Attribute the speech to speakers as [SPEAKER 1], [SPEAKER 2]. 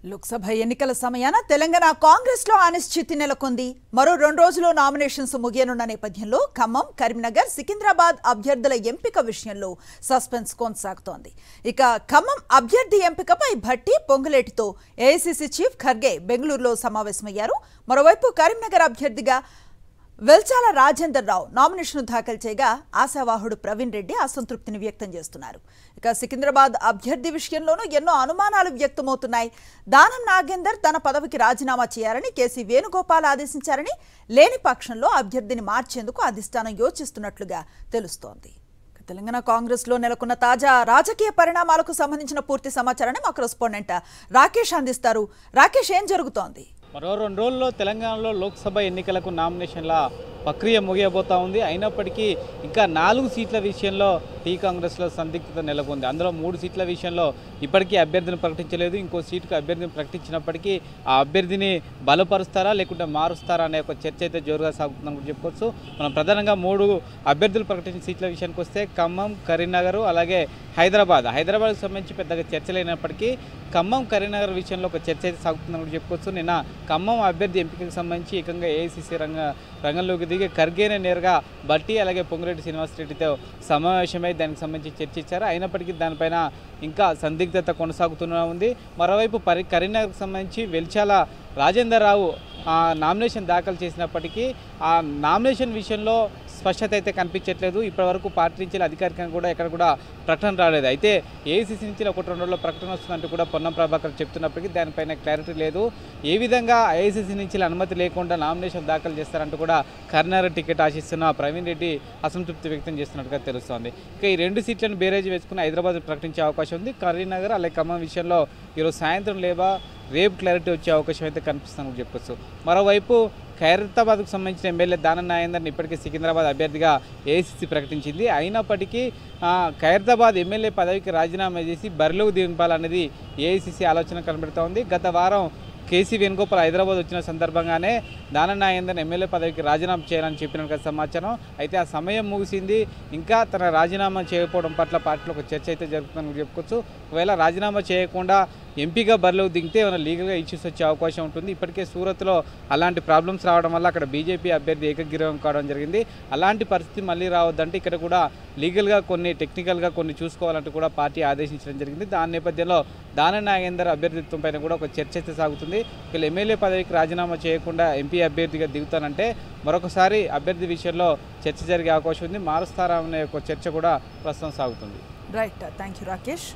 [SPEAKER 1] లోక్సభ ఎన్నికల సమయాన తెలంగాణ కాంగ్రెస్ లో అనిశ్చితి నెలకొంది. మరో 2 రోజుల్లో నామినేషన్స్ ముగియనున్న నేపథ్యంలో ఖమ్మం, కరీంనగర్, సికింద్రాబాద్ అభ్యర్థుల ఎంపిక విషయంలో సస్పెన్స్ కొనసాగుతోంది. ఇక ఖమ్మం అభ్యర్థి ఎంపికపై భట్టి, పొంగులేటితో ఏఐసీసీ చీఫ్ ఖర్గే బెంగళూరులో సమావేశమయ్యారు. మరోవైపు కరీంనగర్ అభ్యర్థిగా వెల్చాల రాజేందర్ రావు నామినేషన్ దాఖలు చేయగా ఆశావాహుడు ప్రవీణ్ రెడ్డి అసంతృప్తిని వ్యక్తం చేస్తున్నారు. ఇక సికింద్రాబాద్ అభ్యర్థి విషయంలోనూ ఎన్నో అనుమానాలు వ్యక్తమవుతున్నాయి. దానం నాగేందర్ తన పదవికి రాజీనామా చేయాలని కేసీ వేణుగోపాల్ ఆదేశించారని, లేని పక్షంలో అభ్యర్థిని మార్చేందుకు అధిష్టానం యోచిస్తున్నట్లుగా తెలుస్తోంది. తెలంగాణ కాంగ్రెస్ లో నెలకొన్న తాజా రాజకీయ పరిణామాలకు సంబంధించిన పూర్తి సమాచారాన్ని మా కరెస్పాండెంట్ రాకేష్ అందిస్తారు. రాకేష్, ఏం జరుగుతోంది?
[SPEAKER 2] మరో 2 రోజుల్లో తెలంగాణలో లోక్సభ ఎన్నికలకు నామినేషన్ల ప్రక్రియ ముగియబోతా ఉంది. అయినప్పటికీ ఇంకా 4 సీట్ల విషయంలో టీ కాంగ్రెస్లో సందిగ్ధత నెలకొంది. అందులో 3 సీట్ల విషయంలో ఇప్పటికీ అభ్యర్థిని ప్రకటించలేదు. ఇంకో సీటుకు అభ్యర్థిని ప్రకటించినప్పటికీ ఆ అభ్యర్థిని బలపరుస్తారా లేకుంటే మారుస్తారా అనే ఒక చర్చ అయితే జోరుగా సాగుతుందని చెప్పుకోవచ్చు. మనం ప్రధానంగా 3 అభ్యర్థులు ప్రకటించిన సీట్ల విషయానికి వస్తే ఖమ్మం, కరీంనగర్ అలాగే హైదరాబాద్కి సంబంధించి పెద్దగా చర్చ లేనప్పటికీ ఖమ్మం, కరీంనగర్ విషయంలో ఒక చర్చ అయితే సాగుతుందని చెప్పుకోవచ్చు. నిన్న ఖమ్మం అభ్యర్థి ఎంపికకు సంబంధించి ఏకంగా ఏఐసీసీ రంగంలోకి దిగి ఖర్గేనే నేరుగా భట్టి అలాగే పొంగులేటి శ్రీనివాసరెడ్డితో సమావేశమై దానికి సంబంధించి చర్చించారు. అయినప్పటికీ దానిపైన ఇంకా సందిగ్ధత కొనసాగుతూనే ఉంది. మరోవైపు కరీంనగర్కి సంబంధించి వెల్చాల రాజేందర్ రావు నామినేషన్ దాఖలు చేసినప్పటికీ ఆ నామినేషన్ విషయంలో స్పష్టత అయితే కనిపించట్లేదు. ఇప్పటివరకు పార్టీ నుంచి అధికారికంగా కూడా ఎక్కడ కూడా ప్రకటన రాలేదు. అయితే ఏఐసీసీ నుంచి 1-2 రోజుల్లో ప్రకటన వస్తుందంటూ కూడా పొన్నం ప్రభాకర్ చెప్తున్నప్పటికీ దానిపైన క్లారిటీ లేదు. ఏ విధంగా ఏఐసీసీ నుంచి అనుమతి లేకుండా నామినేషన్ దాఖలు చేస్తారంటూ కూడా కరీంనగర్ టికెట్ ఆశిస్తున్న ప్రవీణ్ రెడ్డి అసంతృప్తి వ్యక్తం చేస్తున్నట్టుగా తెలుస్తోంది. ఇక ఈ 2 సీట్లను బేరేజ్ వేసుకుని హైదరాబాద్ ప్రకటించే అవకాశం ఉంది. కరీంనగర్ అలాగే ఖమ్మం విషయంలో ఈరోజు సాయంత్రం రేపు క్లారిటీ వచ్చే అవకాశం అయితే కనిపిస్తుందని చెప్పొచ్చు. మరోవైపు ఖైరతాబాద్కు సంబంధించిన ఎమ్మెల్యే దానం నాగేందర్ని ఇప్పటికే సికింద్రాబాద్ అభ్యర్థిగా ఏఐసీసీ ప్రకటించింది. అయినప్పటికీ ఖైరతాబాద్ ఎమ్మెల్యే పదవికి రాజీనామా చేసి బరిలోకి దింపాలనేది ఏఐసీసీ ఆలోచన కనబడుతూ ఉంది. గత వారం కేసీ వేణుగోపాల్ హైదరాబాద్ వచ్చిన సందర్భంగానే దానం నాగేందర్ ఎమ్మెల్యే పదవికి రాజీనామా చేయాలని చెప్పిన సమాచారం. అయితే ఆ సమయం ముగిసింది. ఇంకా తన రాజీనామా చేయకపోవడం పట్ల పార్టీలో ఒక చర్చ అయితే జరుగుతుందని చెప్పుకోవచ్చు. ఒకవేళ రాజీనామా చేయకుండా ఎంపీగా బరిలోకి దిగితే ఏమైనా లీగల్గా ఇష్యూస్ వచ్చే అవకాశం ఉంటుంది. ఇప్పటికే సూరత్లో అలాంటి ప్రాబ్లమ్స్ రావడం వల్ల అక్కడ బీజేపీ అభ్యర్థి ఏకగ్రీవం కావడం జరిగింది. అలాంటి పరిస్థితి మళ్ళీ రావద్దంటే ఇక్కడ కూడా లీగల్గా టెక్నికల్గా కొన్ని చూసుకోవాలంటూ కూడా పార్టీ ఆదేశించడం జరిగింది. దాని నేపథ్యంలో దానం నాగేందర్ అభ్యర్థిత్వం పైన కూడా ఒక చర్చ అయితే సాగుతుంది. వీళ్ళు ఎమ్మెల్యే పదవికి రాజీనామా చేయకుండా ఎంపీ అభ్యర్థిగా దిగుతానంటే మరొకసారి అభ్యర్థి విషయంలో చర్చ జరిగే అవకాశం ఉంది. మారుస్తారా అనే ఒక చర్చ కూడా ప్రస్తుతం సాగుతుంది.
[SPEAKER 1] Right, thank you Rakesh.